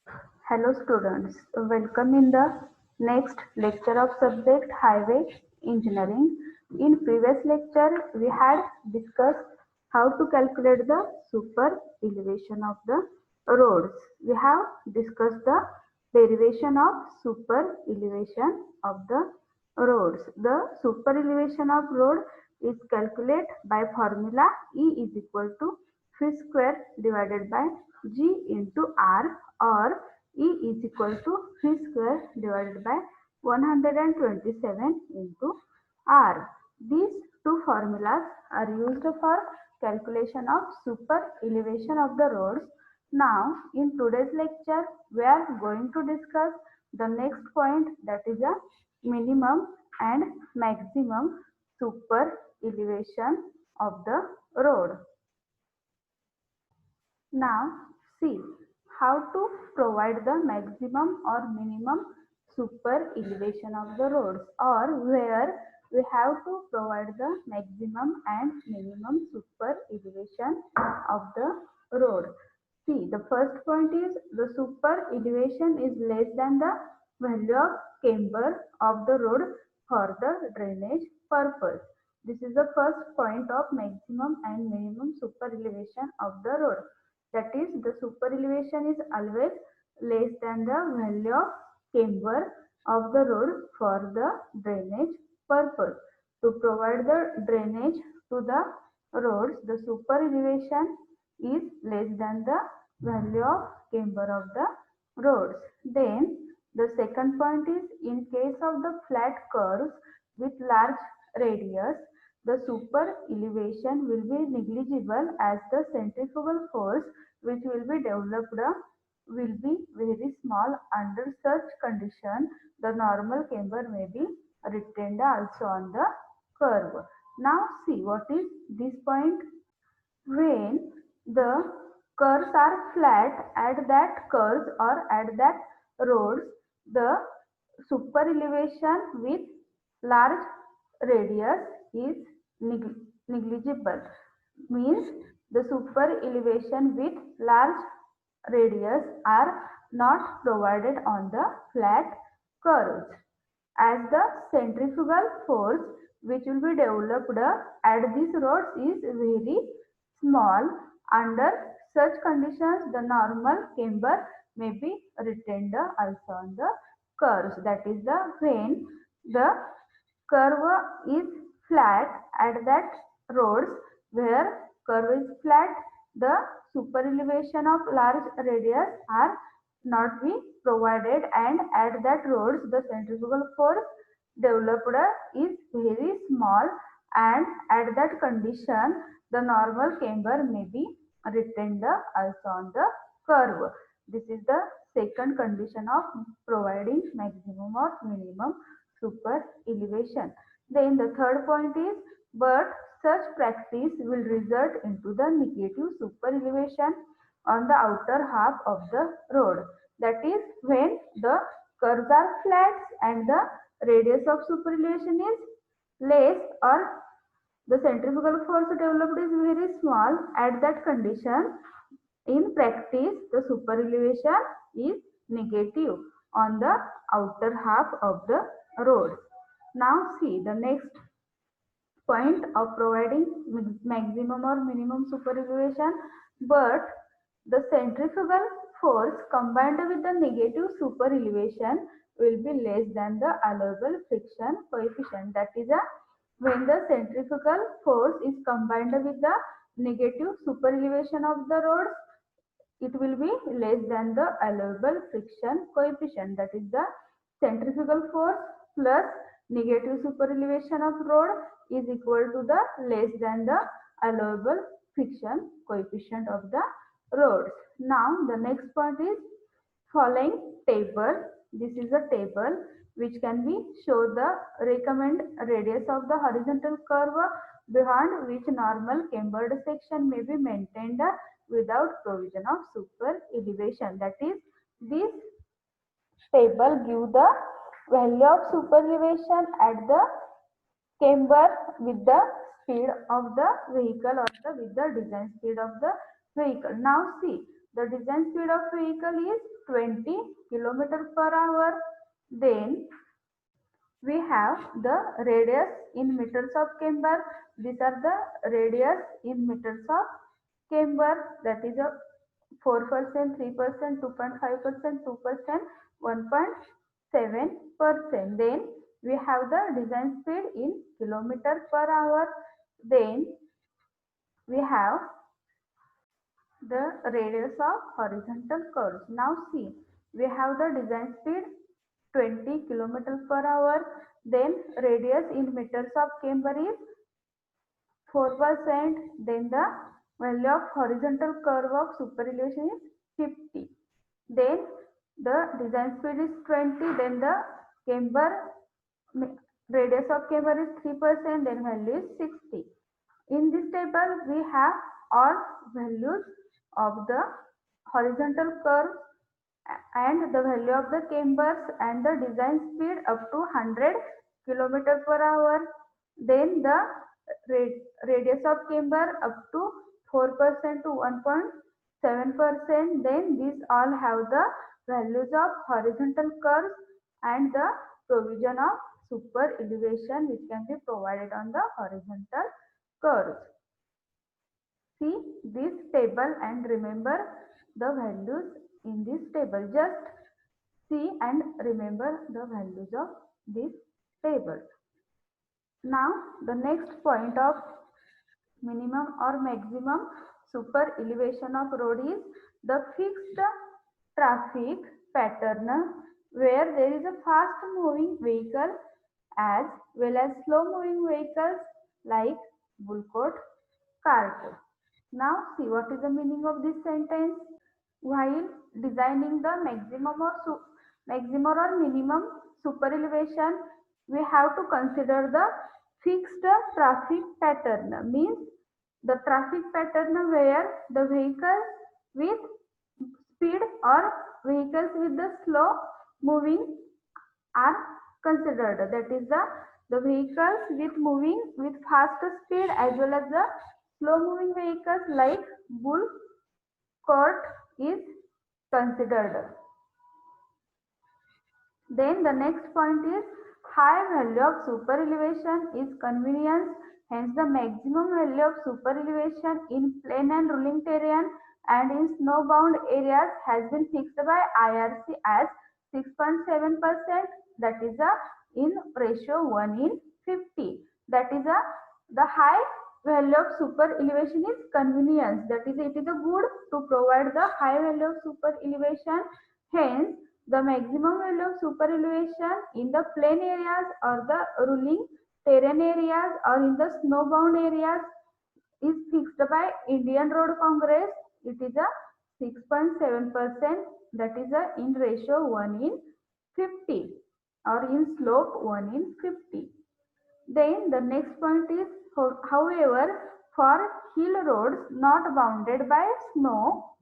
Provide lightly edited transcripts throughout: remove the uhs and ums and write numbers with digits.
Hello students, welcome in the next lecture of subject Highway Engineering. In previous lecture, we had discussed how to calculate the super elevation of the roads. We have discussed the derivation of super elevation of the roads. The super elevation of road is calculated by formula E is equal to phi square divided by G into R, or E is equal to phi square divided by 127 into R. These two formulas are used for calculation of super elevation of the roads. Now, in today's lecture, we are going to discuss the next point, that is a minimum and maximum super elevation of the road. Now, see how to provide the maximum or minimum super elevation of the roads, or where we have to provide the maximum and minimum super elevation of the road. See, the first point is the super elevation is less than the value of camber of the road for the drainage purpose. This is the first point of maximum and minimum super elevation of the road. That is, the super elevation is always less than the value of camber of the road for the drainage purpose. To provide the drainage to the roads, the super elevation is less than the value of camber of the roads. Then the second point is, in case of the flat curves with large radius, the super elevation will be negligible, as the centrifugal force which will be developed will be very small. Under such condition, the normal camber may be retained also on the curve. Now see what is this point. When the curves are flat at that curves or at that roads, the super elevation with large radius is negligible. Means the super elevation with large radius are not provided on the flat curves, as the centrifugal force which will be developed at these roads is very small. Under such conditions, the normal camber may be retained also on the curves. That is, the when the curve is flat at that roads, where curve is flat, the super elevation of large radius are not be provided, and at that roads the centrifugal force developed is very small, and at that condition the normal camber may be retained also on the curve. This is the second condition of providing maximum or minimum super elevation. Then the third point is, but such practice will result into the negative super elevation on the outer half of the road. That is, when the curves are flat and the radius of super elevation is less, or the centrifugal force developed is very small, at that condition in practice the super elevation is negative on the outer half of the road. Now see the next point of providing maximum or minimum super elevation. But the centrifugal force combined with the negative super elevation will be less than the allowable friction coefficient. That is, when the centrifugal force is combined with the negative super elevation of the road, it will be less than the allowable friction coefficient. That is, the centrifugal force plus negative super elevation of road is equal to the less than the allowable friction coefficient of the roads. Now the next point is following table. This is a table which can be show the recommend radius of the horizontal curve beyond which normal cambered section may be maintained without provision of super elevation. That is, this table give the value of super elevation at the camber with the speed of the vehicle, or with the design speed of the vehicle. Now see, the design speed of vehicle is 20 kilometer per hour. Then we have the radius in meters of camber. These are the radius in meters of camber, that is a 4%, 3%, 2.5%, 2%, 1.7%. Then we have the design speed in kilometer per hour. Then we have the radius of horizontal curves. Now see, we have the design speed 20 kilometers per hour. Then radius in meters of camber is 4%. Then the value of horizontal curve of super elevation is 50. Then the design speed is 20. Then the camber radius of camber is 3%. Then value is 60. In this table we have all values of the horizontal curve and the value of the cambers and the design speed up to 100 kilometer per hour. Then the radius of camber up to 4% to 1.7%. Then these all have the values of horizontal curves and the provision of super elevation which can be provided on the horizontal curves. See this table and remember the values in this table. Just see and remember the values of this table. Now the next point of minimum or maximum super elevation of road is the fixed traffic pattern where there is a fast moving vehicle as well as slow moving vehicles like bull cart, cart. Now see what is the meaning of this sentence. While designing the maximum or minimum super elevation, we have to consider the fixed traffic pattern. Means the traffic pattern where the vehicle with speed or vehicles with the slow moving are considered. That is the vehicles with moving with fast speed as well as the slow moving vehicles like bull cart is considered. Then the next point is high value of super elevation is convenience. Hence the maximum value of super elevation in plain and rolling terrain and in snowbound areas has been fixed by IRC as 6.7%. That is in ratio 1 in 50. That is the high value of super elevation is convenience. That is, it is a good to provide the high value of super elevation. Hence the maximum value of super elevation in the plain areas or the rolling terrain areas or in the snowbound areas is fixed by Indian Road Congress. It is a 6.7%. That is in ratio 1 in 50 or in slope 1 in 50. Then the next point is, however, for hill roads not bounded by snow,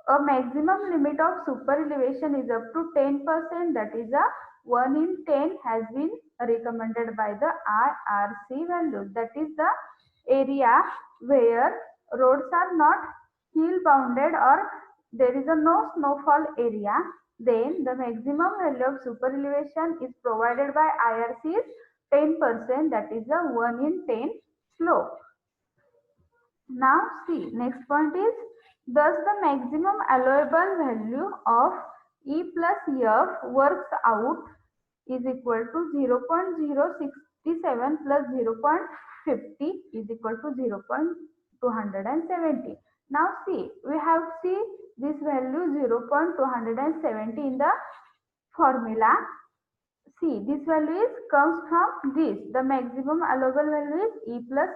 a maximum limit of super elevation is up to 10%. That is 1 in 10 has been recommended by the IRC values. That is the area where roads are not hill bounded or there is no snowfall area. Then the maximum value of super elevation is provided by IRC is 10%. That is a 1 in 10 slope. Now see, next point is, thus the maximum allowable value of E plus F works out is equal to 0.067 plus 0.50 is equal to 0.270. Now see, we have see this value 0.270 in the formula. See, this value is comes from this. The maximum allowable value is E plus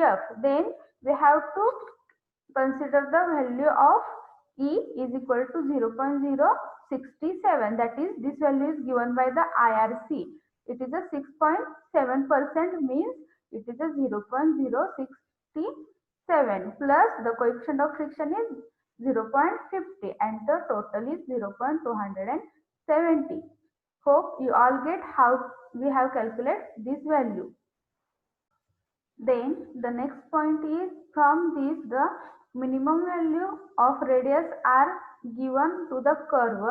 F. Then we have to consider the value of E is equal to 0.067. That is, this value is given by the IRC. It is a 6.7% means it is a 0.067 plus the coefficient of friction is 0.50 and the total is 0.270. Hope you all get how we have calculated this value. Then the next point is, from this the minimum value of radius are given to the curve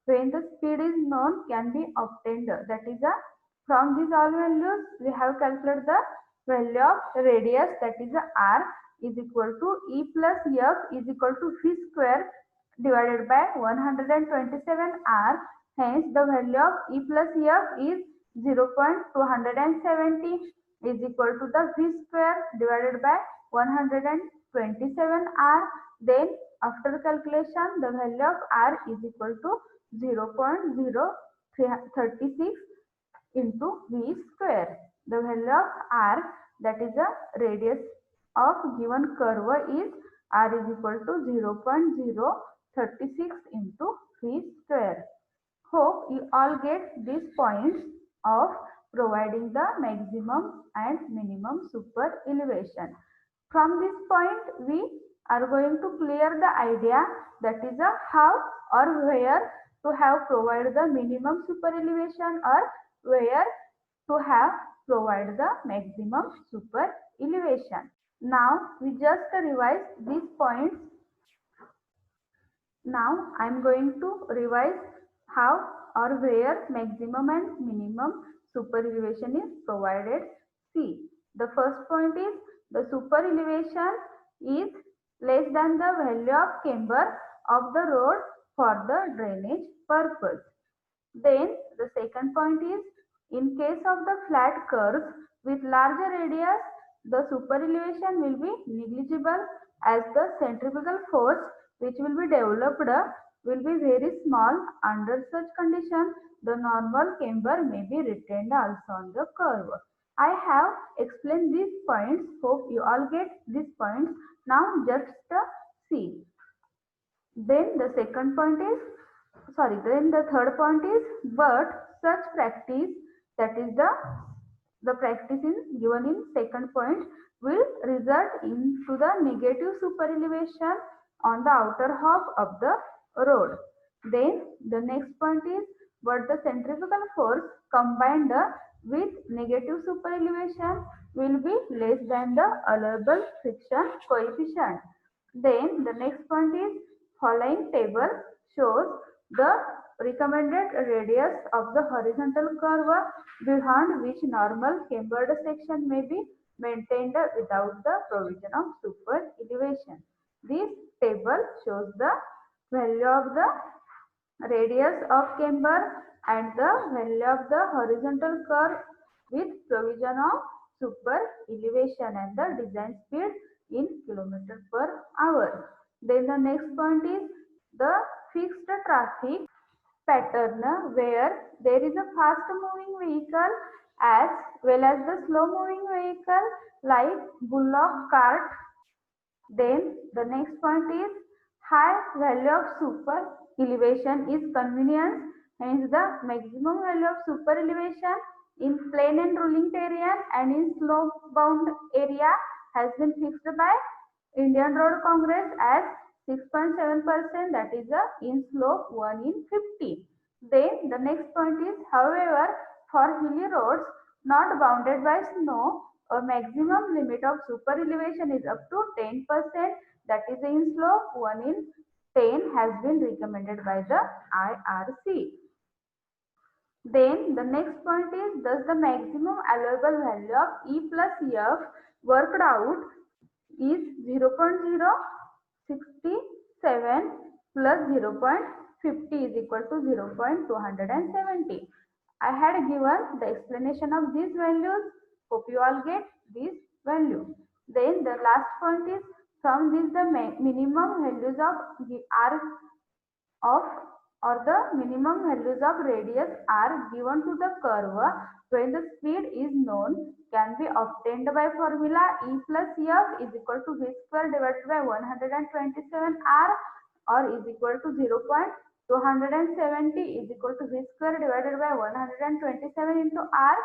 when the speed is known can be obtained. That is, from these all values we have calculated the value of radius, that is r, is equal to E plus F is equal to V square divided by 127 r. Hence the value of E plus F is 0.270 is equal to the V square divided by 127 r. Then after calculation the value of r is equal to 0.036 into V square. The value of r, that is the radius of given curve, is r is equal to 0.036 into V square. Hope you all get these points of providing the maximum and minimum super elevation. From this point we are going to clear the idea, that is how or where to have provided the minimum super elevation or where to have provided the maximum super elevation. Now we just revise these points. Now I am going to revise how or where maximum and minimum super elevation is provided. See, the first point is the super elevation is less than the value of camber of the road for the drainage purpose. Then the second point is, in case of the flat curves with larger radius, the super elevation will be negligible as the centrifugal force which will be developed will be very small. Under such condition, the normal camber may be retained also on the curve. I have explained these points. Hope you all get these points. Now just see. Then the second point is, then the third point is, but such practice, that is the practice is given in second point, will result into the negative super elevation on the outer half of the road. Then the next point is, but the centrifugal force combined with negative super elevation will be less than the allowable friction coefficient. Then the next point is, following table shows the recommended radius of the horizontal curve beyond which normal cambered section may be maintained without the provision of super elevation. This table shows the value of the radius of camber and the value of the horizontal curve with provision of super elevation and the design speed in kilometer per hour. Then the next point is the fixed traffic pattern where there is a fast moving vehicle as well as the slow moving vehicle like bullock cart. Then the next point is high value of super elevation is convenience, hence the maximum value of super elevation in plain and rolling terrain and in slope bound area has been fixed by Indian Road Congress as 6.7%, that is in slope 1 in 50. Then the next point is, however, for hilly roads not bounded by snow, a maximum limit of super elevation is up to 10%, that is in slope 1 in 10 has been recommended by the IRC. Then the next point is, thus the maximum allowable value of E plus F worked out is 0.067 plus 0.50 is equal to 0.270. I had given the explanation of these values. Hope you all get these values. Then the last point is, from this the minimum values of r of or the minimum values of radius are given to the curve when the speed is known can be obtained by formula E plus F is equal to V square divided by 127 r, or is equal to 0.270 is equal to V square divided by 127 into r,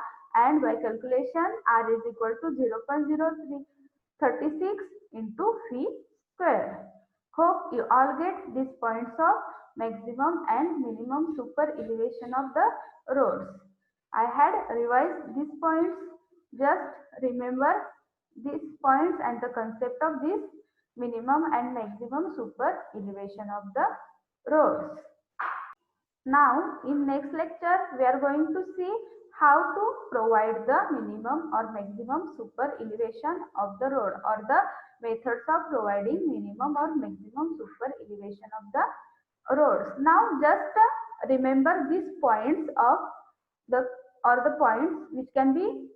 and by calculation r is equal to 0.0336 into V square. Hope you all get these points of maximum and minimum super elevation of the roads. I had revised these points. Just remember these points and the concept of this minimum and maximum super elevation of the roads. Now, in next lecture, we are going to see how to provide the minimum or maximum super elevation of the road, or the methods of providing minimum or maximum super elevation of the roads. Now, just remember these points of the the points which can be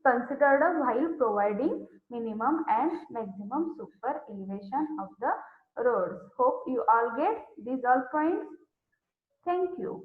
considered while providing minimum and maximum super elevation of the roads. Hope you all get these all points. Thank you.